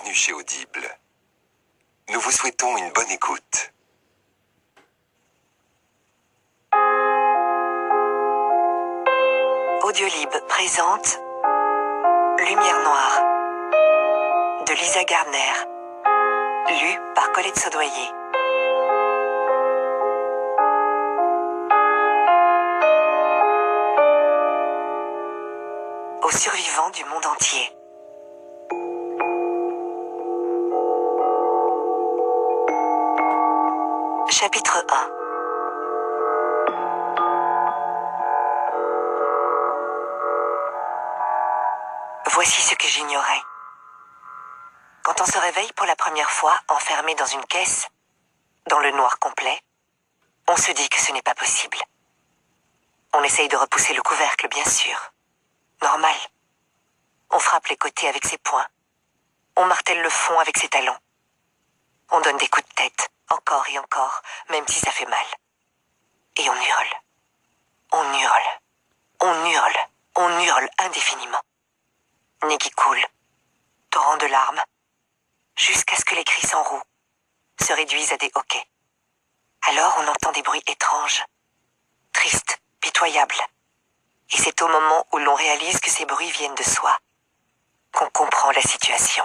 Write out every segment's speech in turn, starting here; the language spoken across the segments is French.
bienvenue chez Audible. Nous vous souhaitons une bonne écoute. Audiolib présente Lumière noire de Lisa Gardner, lu par Colette Saudoyer. Aux survivants du monde entier. Chapitre 1. Voici ce que j'ignorais. Quand on se réveille pour la première fois enfermé dans une caisse, dans le noir complet, on se dit que ce n'est pas possible. On essaye de repousser le couvercle, bien sûr. Normal. On frappe les côtés avec ses poings. On martèle le fond avec ses talons. On donne des coups de tête, encore et encore, même si ça fait mal. Et on hurle. On hurle. On hurle. On hurle indéfiniment. Nez qui coule, torrent de larmes, jusqu'à ce que les cris s'enrouent, se réduisent à des hoquets. Alors on entend des bruits étranges, tristes, pitoyables. Et c'est au moment où l'on réalise que ces bruits viennent de soi, qu'on comprend la situation,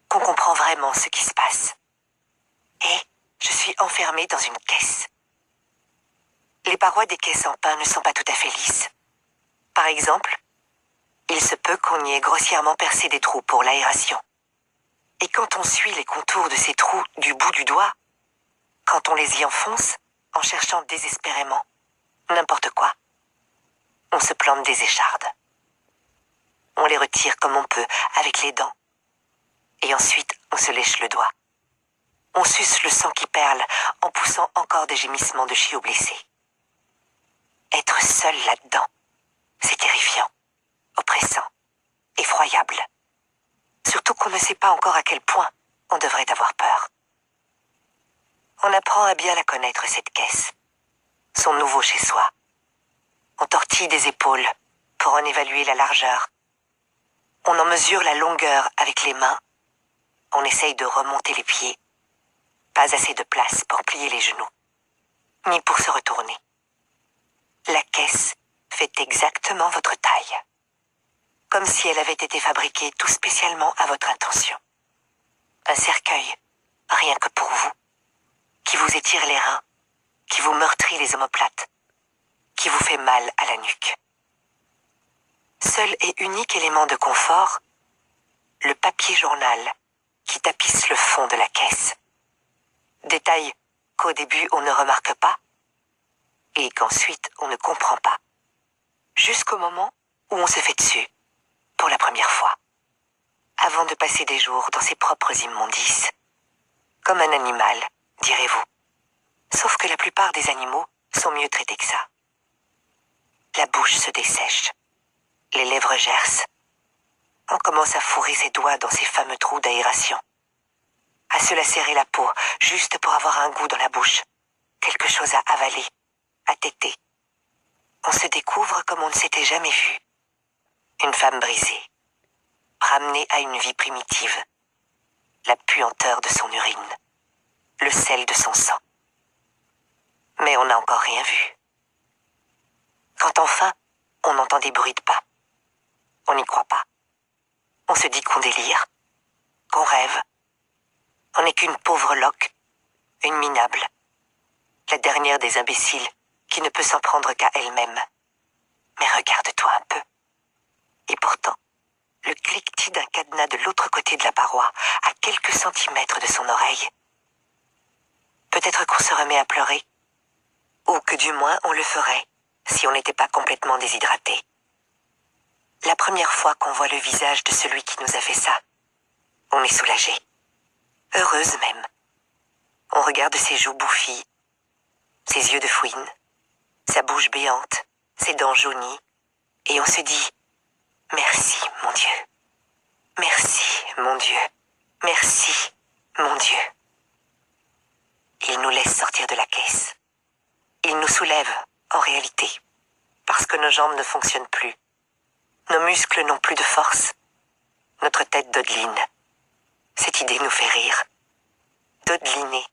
qu'on comprend vraiment ce qui se passe. Et je suis enfermée dans une caisse. Les parois des caisses en pin ne sont pas tout à fait lisses. Par exemple, il se peut qu'on y ait grossièrement percé des trous pour l'aération. Et quand on suit les contours de ces trous du bout du doigt, quand on les y enfonce, en cherchant désespérément n'importe quoi, on se plante des échardes. On les retire comme on peut, avec les dents. Et ensuite, on se lèche le doigt. On suce le sang qui perle, en poussant encore des gémissements de chiots blessés. Être seul là-dedans, c'est terrifiant. Oppressant, effroyable. Surtout qu'on ne sait pas encore à quel point on devrait avoir peur. On apprend à bien la connaître, cette caisse. Son nouveau chez soi. On tortille des épaules pour en évaluer la largeur. On en mesure la longueur avec les mains. On essaye de remonter les pieds. Pas assez de place pour plier les genoux, ni pour se retourner. La caisse fait exactement votre taille. Comme si elle avait été fabriquée tout spécialement à votre intention. Un cercueil, rien que pour vous, qui vous étire les reins, qui vous meurtrit les omoplates, qui vous fait mal à la nuque. Seul et unique élément de confort, le papier journal qui tapisse le fond de la caisse. Détail qu'au début on ne remarque pas et qu'ensuite on ne comprend pas. Jusqu'au moment où on se fait dessus. Pour la première fois, avant de passer des jours dans ses propres immondices. Comme un animal, direz-vous. Sauf que la plupart des animaux sont mieux traités que ça. La bouche se dessèche, les lèvres gercent. On commence à fourrer ses doigts dans ces fameux trous d'aération. À se lacérer la peau, juste pour avoir un goût dans la bouche. Quelque chose à avaler, à téter. On se découvre comme on ne s'était jamais vu. Une femme brisée, ramenée à une vie primitive, la puanteur de son urine, le sel de son sang. Mais on n'a encore rien vu. Quand enfin, on entend des bruits de pas, on n'y croit pas. On se dit qu'on délire, qu'on rêve. On n'est qu'une pauvre loque, une minable, la dernière des imbéciles qui ne peut s'en prendre qu'à elle-même. Mais regarde-toi un peu. Et pourtant, le cliquetis d'un cadenas de l'autre côté de la paroi, à quelques centimètres de son oreille. Peut-être qu'on se remet à pleurer, ou que du moins on le ferait, si on n'était pas complètement déshydraté. La première fois qu'on voit le visage de celui qui nous a fait ça, on est soulagé, heureuse même. On regarde ses joues bouffies, ses yeux de fouine, sa bouche béante, ses dents jaunies, et on se dit « Merci, mon Dieu. Merci, mon Dieu. Merci, mon Dieu. » Il nous laisse sortir de la caisse. Il nous soulève, en réalité, parce que nos jambes ne fonctionnent plus. Nos muscles n'ont plus de force. Notre tête dodeline. Cette idée nous fait rire. Dodeliner.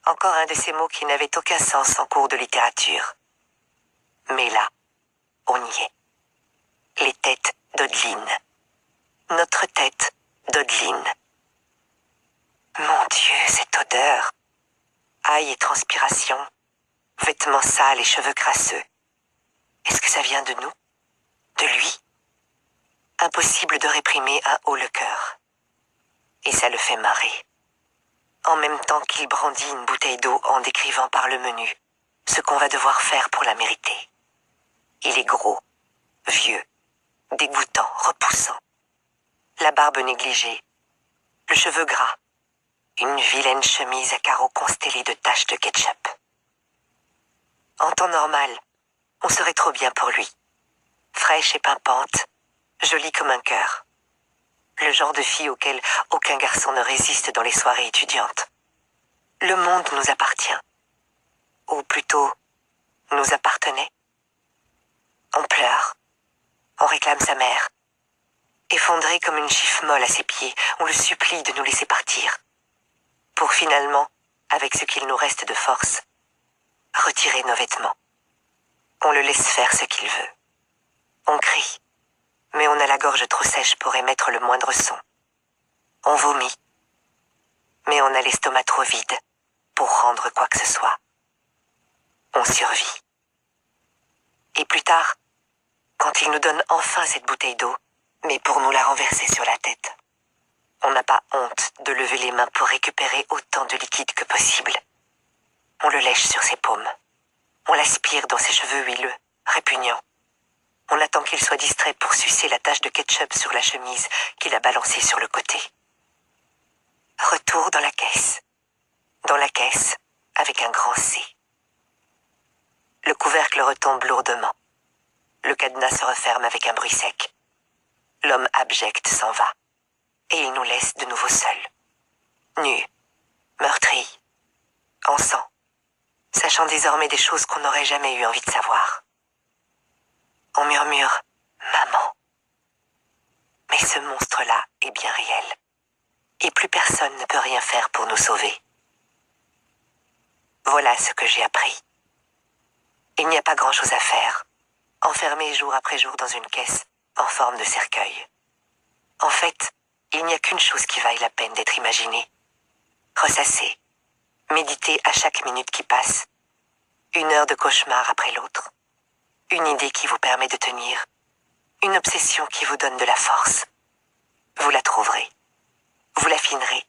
Encore un de ces mots qui n'avaient aucun sens en cours de littérature. Mais là, on y est. Les têtes Dodeline. Notre tête Dodeline. Mon Dieu, cette odeur. Ail et transpiration. Vêtements sales et cheveux crasseux. Est-ce que ça vient de nous? De lui? Impossible de réprimer un haut le cœur. Et ça le fait marrer. En même temps qu'il brandit une bouteille d'eau en décrivant par le menu ce qu'on va devoir faire pour la mériter. Il est gros, vieux, dégoûtant, repoussant. La barbe négligée, le cheveu gras, une vilaine chemise à carreaux constellés de taches de ketchup. En temps normal, on serait trop bien pour lui. Fraîche et pimpante, jolie comme un cœur. Le genre de fille auquel aucun garçon ne résiste dans les soirées étudiantes. Le monde nous appartient. Ou plutôt, nous appartenait. On pleure. On réclame sa mère. Effondré comme une gifle molle à ses pieds, on le supplie de nous laisser partir. Pour finalement, avec ce qu'il nous reste de force, retirer nos vêtements. On le laisse faire ce qu'il veut. On crie, mais on a la gorge trop sèche pour émettre le moindre son. On vomit, mais on a l'estomac trop vide pour rendre quoi que ce soit. On survit. Et plus tard, quand il nous donne enfin cette bouteille d'eau, mais pour nous la renverser sur la tête, on n'a pas honte de lever les mains pour récupérer autant de liquide que possible. On le lèche sur ses paumes. On l'aspire dans ses cheveux huileux, répugnants. On attend qu'il soit distrait pour sucer la tache de ketchup sur la chemise qu'il a balancée sur le côté. Retour dans la caisse. Dans la caisse, avec un grand C. Le couvercle retombe lourdement. Le cadenas se referme avec un bruit sec. L'homme abject s'en va. Et il nous laisse de nouveau seuls. Nus, meurtris, en sang, sachant désormais des choses qu'on n'aurait jamais eu envie de savoir. On murmure « Maman ». Mais ce monstre-là est bien réel. Et plus personne ne peut rien faire pour nous sauver. Voilà ce que j'ai appris. Il n'y a pas grand-chose à faire, enfermé jour après jour dans une caisse en forme de cercueil. En fait, il n'y a qu'une chose qui vaille la peine d'être imaginée. Ressasser, méditer à chaque minute qui passe, une heure de cauchemar après l'autre, une idée qui vous permet de tenir, une obsession qui vous donne de la force. Vous la trouverez, vous l'affinerez,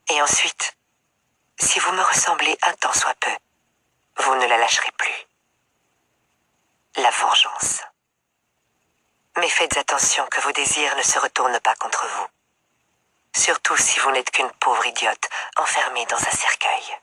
et ensuite, si vous me ressemblez un tant soit peu, vous ne la lâcherez plus. La vengeance. Mais faites attention que vos désirs ne se retournent pas contre vous. Surtout si vous n'êtes qu'une pauvre idiote enfermée dans un cercueil.